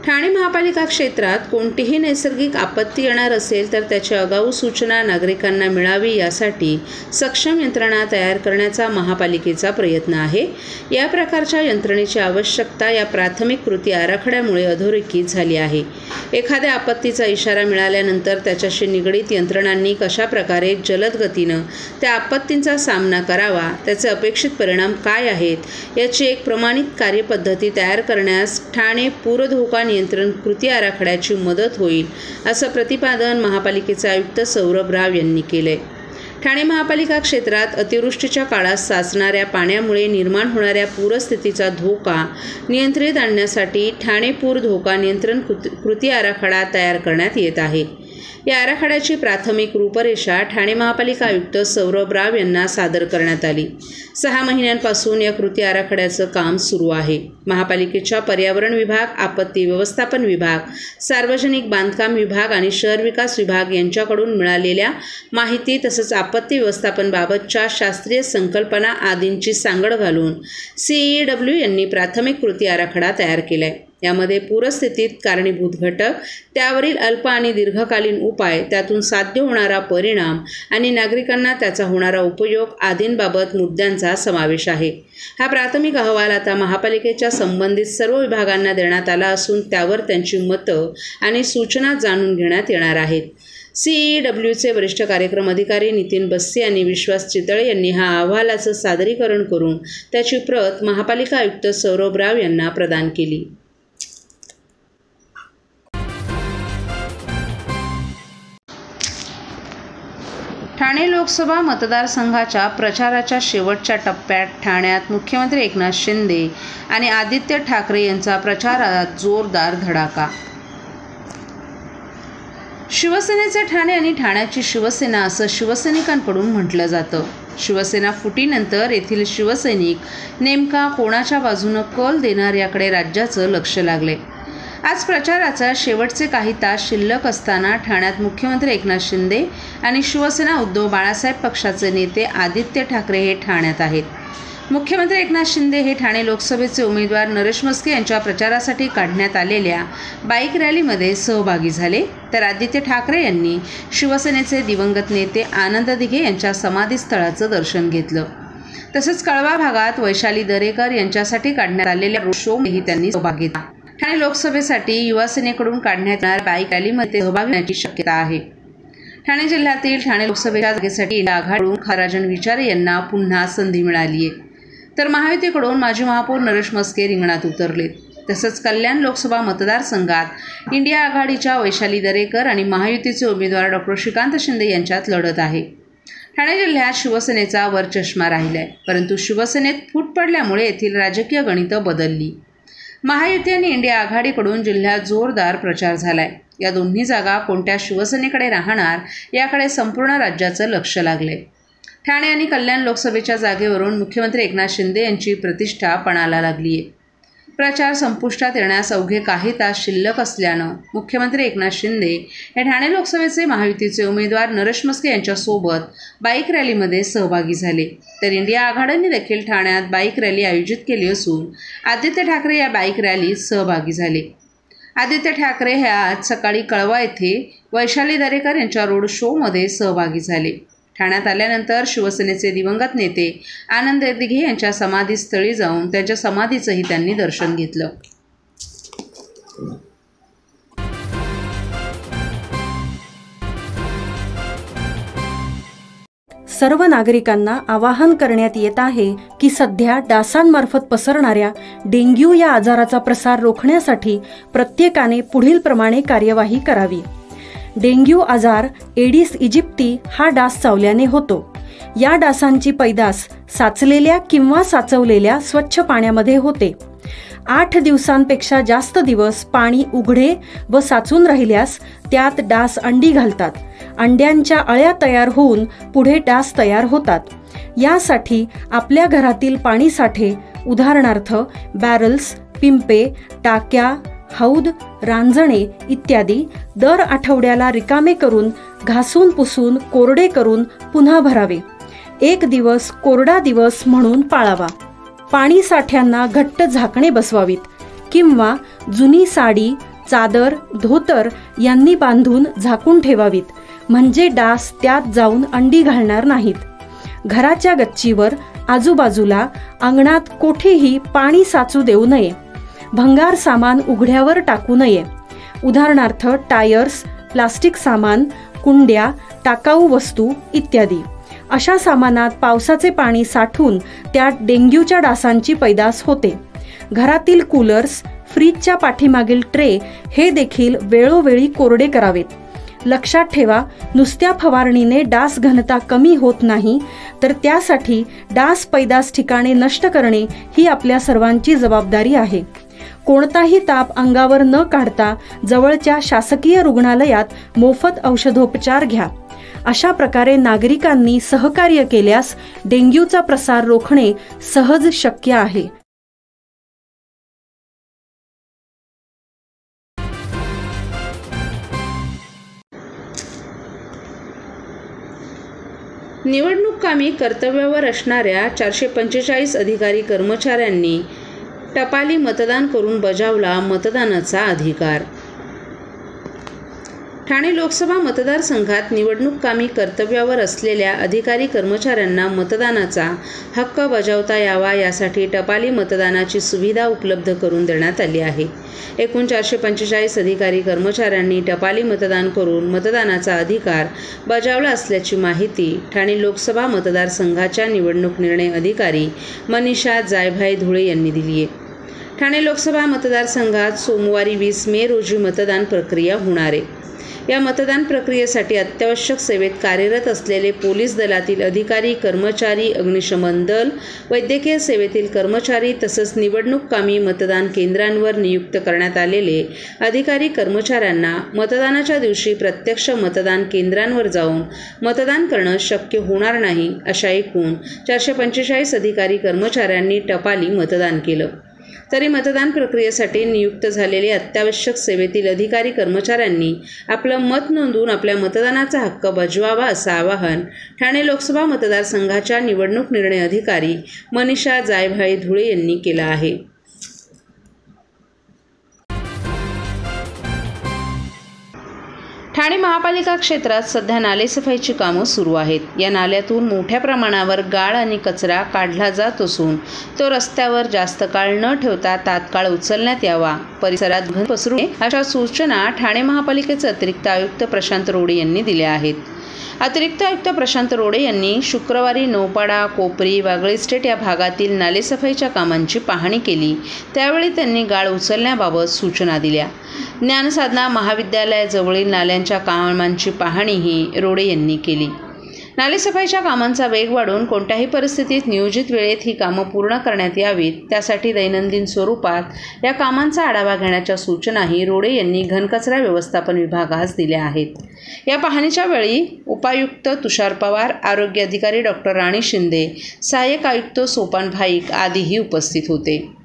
ठाणे महापालिका क्षेत्रात कोणतीही नैसर्गिक आपत्ती येणार असेल तर त्याची आगाऊ सूचना नागरिकांना मिळावी यासाठी सक्षम यंत्रणा तयार करण्याचा महापालिकेचा प्रयत्न आहे। या प्रकारच्या यंत्रणेची आवश्यकता या प्राथमिक कृती आराखड्यामुळे अधोरेखित झाली आहे। एखाद्या आपत्तीचा इशारा मिळाल्यानंतर त्याच्याशी निगडित यंत्रणांनी कशा प्रकारे जलद गतीनं त्या आपत्तींचा सामना करावा, त्याचे अपेक्षित परिणाम काय आहेत याची एक प्रमाणित कार्यपद्धती तयार करण्यास ठाणे पूर धोका नियंत्रण कृती आराखड्याची मदत होईल, असं प्रतिपादन महापालिकेचे आयुक्त सौरभ राव यांनी केले। ठाणे महापालिका क्षेत्रात अतिवृष्टीच्या काळात साचणाऱ्या पाण्यामुळे निर्माण होणाऱ्या पूरस्थितीचा धोका नियंत्रित आणण्यासाठी ठाणे पूर धोका नियंत्रण कृती आराखडा तयार करण्यात येत आहे। या आराखड्याची प्राथमिक रूपरेषा ठाणे महापालिका आयुक्त सौरभ राव यांना सादर करण्यात आली। 6 महिन्यांपासून या कृती आराखड्याचं काम सुरू आहे। महापालिकेच्या पर्यावरण विभाग, आपत्ती व्यवस्थापन विभाग, सार्वजनिक बांधकाम विभाग आणि शहर विकास विभाग यांच्याकडून मिळालेल्या माहिती तसंच आपत्ती व्यवस्थापनाबाबतच्या शास्त्रीय संकल्पना आदींची सांगड घालून CEW यांनी प्राथमिक कृती आराखडा तयार केलाय। यामध्ये पूरस्थितीत कारणीभूत घटक, त्यावरील अल्प आणि दीर्घकालीन उपाय, त्यातून साध्य होणारा परिणाम आणि नागरिकांना त्याचा होणारा उपयोग आदींबाबत मुद्द्यांचा समावेश आहे। हा प्राथमिक अहवाल आता महापालिकेच्या संबंधित सर्व विभागांना देण्यात आला असून त्यावर त्यांची मतं आणि सूचना जाणून घेण्यात येणार आहेत। CEWचे वरिष्ठ कार्यक्रम अधिकारी नितीन बस्सी आणि विश्वास चितळे यांनी हा अहवालाचं सादरीकरण करून त्याची प्रत महापालिका आयुक्त सौरभ राव यांना प्रदान केली। ठाणे लोकसभा मतदारसंघाच्या प्रचाराच्या शेवटच्या टप्प्यात ठाण्यात मुख्यमंत्री एकनाथ शिंदे आणि आदित्य ठाकरे यांचा प्रचारात जोरदार धडाका। शिवसेनेचे ठाणे आणि ठाण्याची शिवसेना असं शिवसैनिकांकडून म्हटलं जातं। शिवसेना फुटीनंतर येथील शिवसैनिक नेमका कोणाच्या बाजूनं कल देणार याकडे राज्याचं लक्ष लागले। आज प्रचाराचा शेवटचे काही तास शिल्लक असताना ठाण्यात मुख्यमंत्री एकनाथ शिंदे आणि शिवसेना उद्धव बाळासाहेब पक्षाचे नेते आदित्य ठाकरे हे ठाण्यात आहेत। मुख्यमंत्री एकनाथ शिंदे हे ठाणे लोकसभेचे उमेदवार नरेश म्हस्के यांच्या प्रचारासाठी काढण्यात आलेल्या बाईक रॅलीमध्ये सहभागी झाले, तर आदित्य ठाकरे यांनी शिवसेनेचे दिवंगत नेते आनंद दिघे यांच्या समाधीस्थळाचं दर्शन घेतलं। तसंच कळवा भागात वैशाली दरेकर यांच्यासाठी काढण्यात आलेल्या रोड शोमध्येही त्यांनी सहभाग घेतला। ठाणे लोकसभेसाठी युवासेनेकडून काढण्यात येणाऱ्या बाईक रॅलीमध्ये सहभागी होण्याची शक्यता आहे। ठाणे जिल्ह्यातील ठाणे लोकसभेच्या जागेसाठी इंडिया आघाडीकडून खाराजन विचारे यांना पुन्हा संधी मिळाली आहे, तर महायुतीकडून माजी महापौर नरेश म्हस्के रिंगणात उतरलेत। तसंच कल्याण लोकसभा मतदारसंघात इंडिया आघाडीच्या वैशाली दरेकर आणि महायुतीचे उमेदवार डॉ. श्रीकांत शिंदे यांच्यात लढत आहे। ठाणे जिल्ह्यात शिवसेनेचा वरचष्मा राहिलाय, परंतु शिवसेनेत फूट पडल्यामुळे येथील राजकीय गणितं बदलली। महायुती आणि इंडिया आघाडीकडून जिल्ह्यात जोरदार प्रचार झालाय। या दोन्ही जागा कोणत्या शिवसेनेकडे राहणार याकडे संपूर्ण राज्याचं लक्ष लागले। ठाणे आणि कल्याण लोकसभेच्या जागेवरून मुख्यमंत्री एकनाथ शिंदे यांची प्रतिष्ठा पणाला लागली आहे। प्रचार संपुष्टात येण्यास अवघे काही तास शिल्लक असल्यानं मुख्यमंत्री एकनाथ शिंदे हे ठाणे लोकसभेचे महायुतीचे उमेदवार नरेश म्हस्के यांच्यासोबत बाईक रॅलीमध्ये सहभागी झाले, तर इंडिया आघाडीने देखील ठाण्यात बाईक रॅली आयोजित केली असून आदित्य ठाकरे या बाईक रॅलीत सहभागी झाले। आदित्य ठाकरे हे आज सकाळी कळवा येथे वैशाली दरेकर यांच्या रोड शोमध्ये सहभागी झाले। ठाण्यात आल्यानंतर शिवसेनेचे दिवंगत नेते आनंद दिघे यांच्या समाधीस्थळी जाऊन त्यांच्या समाधीचंही त्यांनी दर्शन घेतलं। सर्व नागरिकांना आवाहन करण्यात येत आहे की सध्या डासांमार्फत पसरणाऱ्या डेंग्यू या आजाराचा प्रसार रोखण्यासाठी प्रत्येकाने पुढील प्रमाणे कार्यवाही करावी। डेंग्यू आजार एडिस इजिप्ती हा डास चावल्याने होतो। या डासांची पैदास साचलेल्या किंवा साचवलेल्या स्वच्छ पाण्यामध्ये होते। 8 दिवसांपेक्षा जास्त दिवस पाणी उघडे व साचून राहिल्यास त्यात डास अंडी घालतात। अंड्यांच्या अळ्या तयार होऊन पुढे डास तयार होतात। यासाठी आपल्या घरातील पाणी साठे उदाहरणार्थ बॅरल्स, पिंपे, टाक्या, हौद, रांजणे इत्यादी दर आठवड्याला रिकामे करून घासून पुसून कोरडे करून पुन्हा भरावे। 1 दिवस कोरडा दिवस म्हणून पाळावा। पाणी साठ्यांना घट्ट झाकणे बसवावीत किंवा जुनी साडी, चादर, धोतर यांनी बांधून झाकून ठेवावीत, म्हणजे डास त्यात जाऊन अंडी घालणार नाहीत. घराच्या गच्चीवर, आजूबाजूला, अंगणात कोठेही पाणी साचू देऊ नये. भंगार सामान उघड्यावर टाकू नये. उदाहरणार्थ टायर्स, प्लास्टिक सामान, कुंड्या, टाकाऊ वस्तू इत्यादी. अशा सामानात पावसाचे पाणी साठून त्यात डेंग्यूच्या डासांची पैदास होते. घरातील कूलर्स, फ्रीजच्या पाठीमागील ट्रे हे देखील वेळोवेळी कोरडे करावेत. लक्षात ठेवा, नुसत्या फवारणीने डास घनता कमी होत नाही, तर त्यासाठी डास पैदास ठिकाणे नष्ट करणे ही आपल्या सर्वांची जबाबदारी आहे. कोणताही ताप अंगावर न काढता जवळच्या शासकीय रुग्णालयात मोफत औषधोपचार घ्या. अशा प्रकारे नागरिकांनी सहकार्य केल्यास डेंग्यूचा प्रसार रोखणे सहज शक्य आहे. निवडणूक कामी कर्तव्यावर असणाऱ्या 445 अधिकारी कर्मचाऱ्यांनी टपाली मतदान करून बजावला मतदानाचा अधिकार. ठाणे लोकसभा मतदारसंघात निवडणूक कामी कर्तव्यावर असलेल्या अधिकारी कर्मचाऱ्यांना मतदानाचा हक्क बजावता यावा यासाठी टपाली मतदानाची सुविधा उपलब्ध करून देण्यात आली आहे. एकूण 445 अधिकारी कर्मचाऱ्यांनी टपाली मतदान करून मतदानाचा अधिकार बजावला असल्याची माहिती ठाणे लोकसभा मतदारसंघाच्या निवडणूक निर्णय अधिकारी मनीषा जायभाई धुळे यांनी दिली आहे. ठाणे लोकसभा मतदारसंघात सोमवारी 20 मे रोजी मतदान प्रक्रिया होणार आहे. या मतदान प्रक्रियेसाठी अत्यावश्यक सेवेत कार्यरत असलेले पोलीस दलातील अधिकारी, कर्मचारी, अग्निशमन दल, वैद्यकीय सेवेतील कर्मचारी तसंच निवडणूक कामी मतदान केंद्रांवर नियुक्त करण्यात आलेले अधिकारी कर्मचाऱ्यांना मतदानाच्या दिवशी प्रत्यक्ष मतदान केंद्रांवर जाऊन मतदान करणं शक्य होणार नाही. अशा एकूण 445 अधिकारी कर्मचाऱ्यांनी टपाली मतदान केलं. तरी मतदान प्रक्रियेसाठी नियुक्त झालेले अत्यावश्यक सेवेतील अधिकारी कर्मचाऱ्यांनी आपलं मत नोंदवून आपल्या मतदानाचा हक्क बजवावा असं आवाहन ठाणे लोकसभा मतदारसंघाच्या निवडणूक निर्णय अधिकारी मनीषा जायभाई धुळे यांनी केलं आहे. ठाणे महापालिका क्षेत्रात सध्या नालेसफाईची कामं सुरू आहेत. या नाल्यातून मोठ्या प्रमाणावर गाळ आणि कचरा काढला जात असून तो रस्त्यावर जास्त काळ न ठेवता तात्काळ उचलण्यात यावा, परिसरात घन पसरू नये अशा सूचना ठाणे महापालिकेचे अतिरिक्त आयुक्त प्रशांत रोडे यांनी दिल्या आहेत. अतिरिक्त आयुक्त प्रशांत रोडे यांनी शुक्रवारी नौपाडा, कोपरी, वागळे इस्टेट या भागातील नालेसफाईच्या कामांची पाहणी केली. त्यावेळी त्यांनी गाळ उचलण्याबाबत सूचना दिल्या. ज्ञानसाधना महाविद्यालयाजवळील नाल्यांच्या कामांची पाहणीही रोडे यांनी केली. नालेसफाईच्या कामांचा वेग वाढून कोणत्याही परिस्थितीत नियोजित वेळेत ही कामं पूर्ण करण्यात यावीत, त्यासाठी दैनंदिन स्वरूपात या कामांचा आढावा घेण्याच्या सूचनाही रोडे यांनी घनकचरा व्यवस्थापन विभागास दिल्या आहेत. या पाहणीच्या वेळी उपायुक्त तुषार पवार, आरोग्य अधिकारी डॉक्टर राणी शिंदे, सहाय्यक आयुक्त सोपान भाईक आदीही उपस्थित होते.